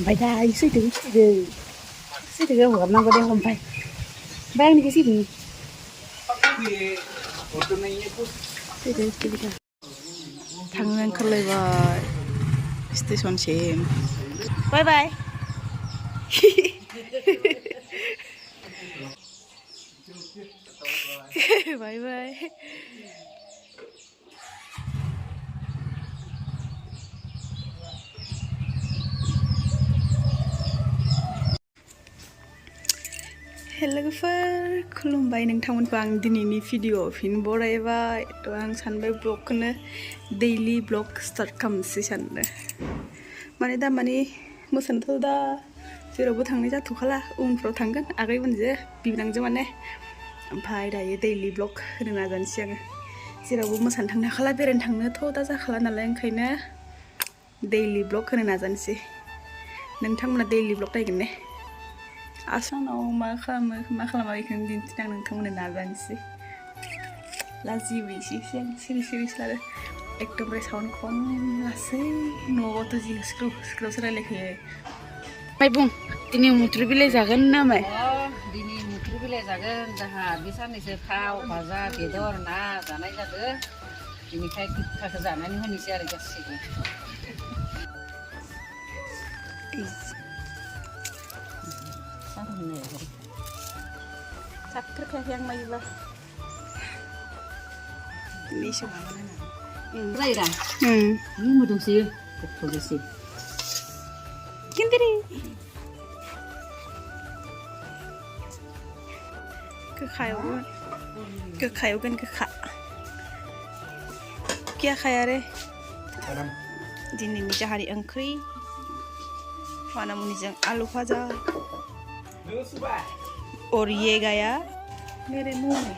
Phải đây, suy từ cái hộp nó có đeo không phải. Bang đi cái gì? Thằng con lấy vào station xem. Bye bye. Bye bye. Hello guys, खुलुमबाय नोंथांमोनखौ आं दिनैनि video फिन बरायबाय थ' आं सानबाय ब्लगखौनो दैलि blog start खालामनोसै सानदों माने दा माने मोसानोथ' दा जेरावबो थांनाय जाथ'खाला उनफ्राव थांगोन आगैमोनजों बिबोनांजों माने ओमफ्राय दायो दैलि ब्लग होनो नाजानोसै आङो जेरावबो मोसानो थांनो हाखाला बेरायनो थांनोथ' दा जाखाला नालाय ओंखायनो दैलि ब्लग होनो नाजानोसै नोंथांमोना दैलि ब्लग नायगोन ने आसामाव मा खालामा बेखौनो दिन्थिनो आं नोंथांमोननो नाजानोसै लाजियो एसे सिरि लादो एकदमबारे साउन्ड खम लासै न'आवथ' जि स्क्रावसो रायलायखायो ओमफ्राय बुं दिनै मुथुर बिलाइ जागोन ना माय दिनै मुथुर बिलाइ जागोन जोंहा बे साननैसो थाव भाजा बेदर ना जानाय जादों बेनिखाय गोखाखौ जानानै होनोसै आरो गासैबो साख्रिखायाखै आं मायोबा दिनैसो जायोरा नों मोदोमसोयो गोथावजोंसो खिन्थिरि गोखायावगोन गोखा क्या खाया रे दिनैनि जाहानि ओंख्रि मानामुनिजों आलु भाजा और ये गया मेरे मुंह में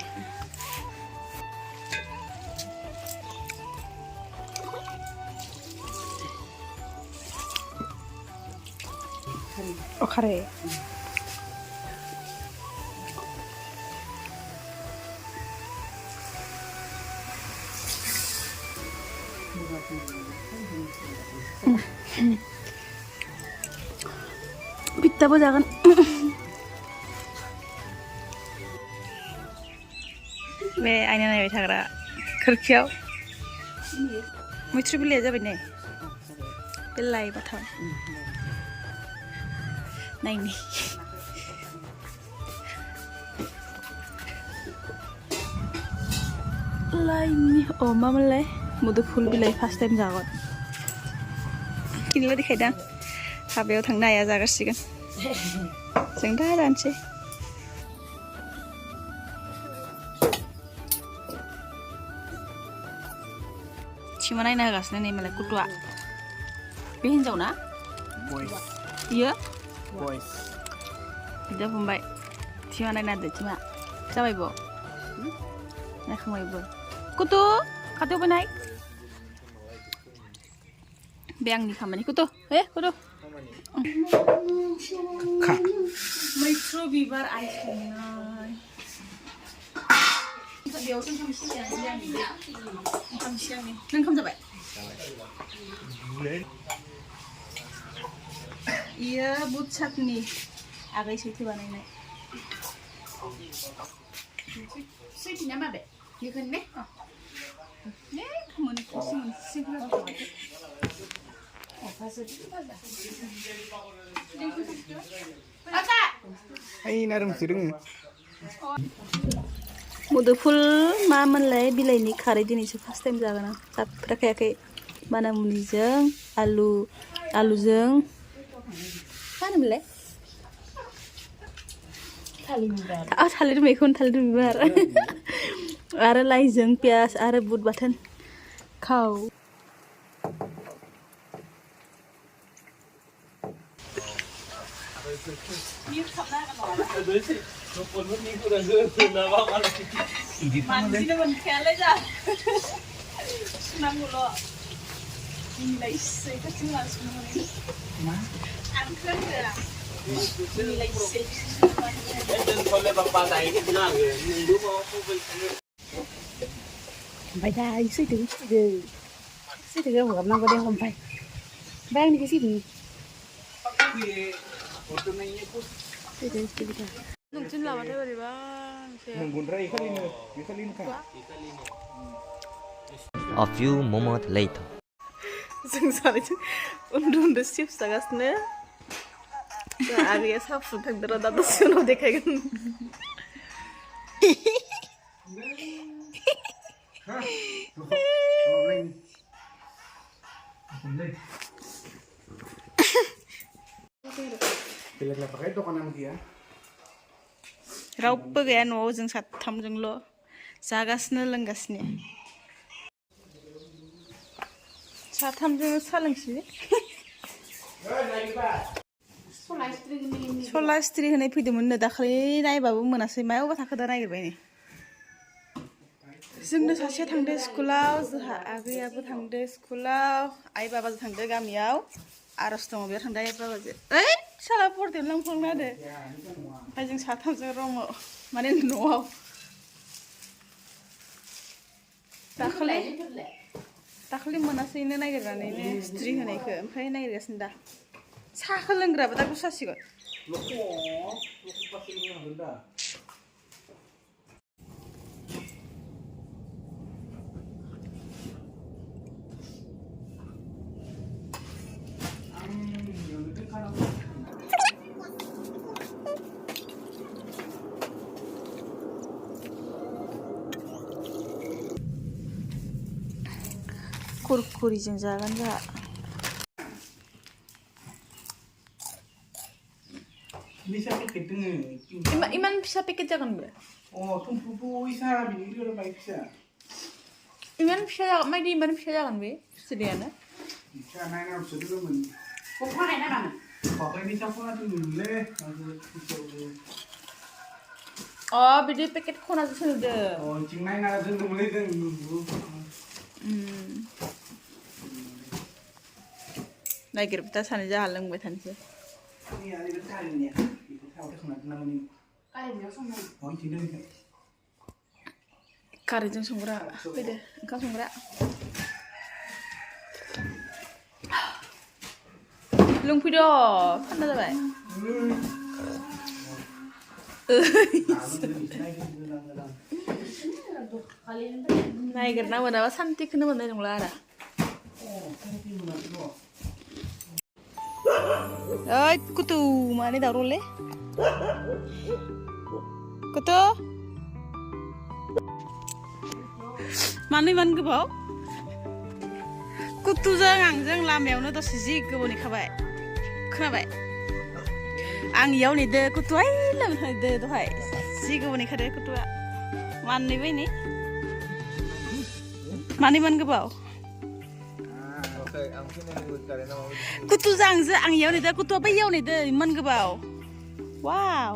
ओखरे बित्ताबो जागोन बे आयना नायबाय थाग्रा खोरखियाव मैथ्रु बिलाइया जाबाय ने बे लायबाथाव नायनि लायनि अ मामोनलाय मुदुफुल बिलाइ फार्स्ट टाइम जागोन किनला देखायदां हाबायाव थांनो हाया जागासिगोन जों दा जानोसै थिमा नायना होगासिनो नै मालाय कुटुआ बे हिन्जाव ना बियो बिदा फंबाय थिमा नायना होदो थिमा जाबायबो नायखांबायबो कुटु खाथियाव फैनाय बे आंनि खामानि कुटु कुटु मैथ्रु बिबार आइखुंनाय बेयावसो ओंखाम सिगांनि नों ओंखाम जाबाय इयो बुट चाटनि आगै सैथो बानायनाय सैथिना माबे बेखौनो ने मुदुफुल मामोनलाय बिलाइनि खारै दिनैसो फार्स्ट टाइम जागोन आं जाफेराखै मानामुनिजों आलुजों मा होनोमोनलाय थालिर मैखुन थालिर बिबार आरो लाइजों पियाज आरो बुट बाथोन खाव मानसिनो मोनखायालाय जा सुनांगौल' मिलायसै खाथिं लासुनो मोनो मा आं खोनादों मिलायसै ओमफ्राय दा सैथो हगारनांगौ दे ओमफ्राय आंनिखौ सिरि नोंथिं लाबाथाय बोरैबा A few moments later. जों सानैजों उन्दु उन्दु चिप्स जागासिनो आगैया साहा फुदुंनो थांदों र' दा दसे उनाव देखायगोन रावबो गैया न'आव जों साथामजोंल' जागासिनो लोंगासिनो साथामजों सा लोंसै सला स्ट्रि होनाय फैदोंमोन नो दाखालि नायबाबो मोनासै मायावबा थाखो दा नागिरबाय नै जोंनो सासेया थांदो स्कुलाव जोंहा आगैयाबो थांदो स्कुलाव आइ बाबाजों थांदो गामियाव आर'ज दङ बेयाव थांदो आइ बाबाजों ओइ साला परदेयाव लांफ्लांना होदो ओमफ्राय जों साथामजों रङो माने न'आव दाखालि मोनासैनो नागिरनानैनो स्ट्रि होनायखौ ओमफ्राय नागिरगासिनो दा साहाखौ लोंग्राबो दा गुसासिगोन कुरकुरिजों जागोन जोंहा इमान फिसा पेकेट जागोन बे इमान फिसा जागोन मायदि इमान फिसा जागोन बे स्ट्रियानो बिदि पेकेट खनासो सोदो नागिरबा सानै जाहा लोंबाय थानोसै कारेन्टजों संग्रा फैदो ओंखाम संग्रा लोंफैद' थान्दा जाबाय नागिरना मोनाबा सान्तिखौनो मोननाय नंला आरो ओइ कुतु माने दावरावलै कुतु मानो इमान गोबाव कुतुजों आंजों लामायावनो दसे जि गोबाव नेखाबाय खोनाबाय आं इयाव नेदो कुतुआ ओइ लामायाव नेदो दहाय जि गोबाव नेखादो कुतुआ मानो बायनि मानो इमान गोबाव कुतुजों आंजों आं इयाव नेदो कुतुआ बैयाव नेदो इमान गोबाव वाव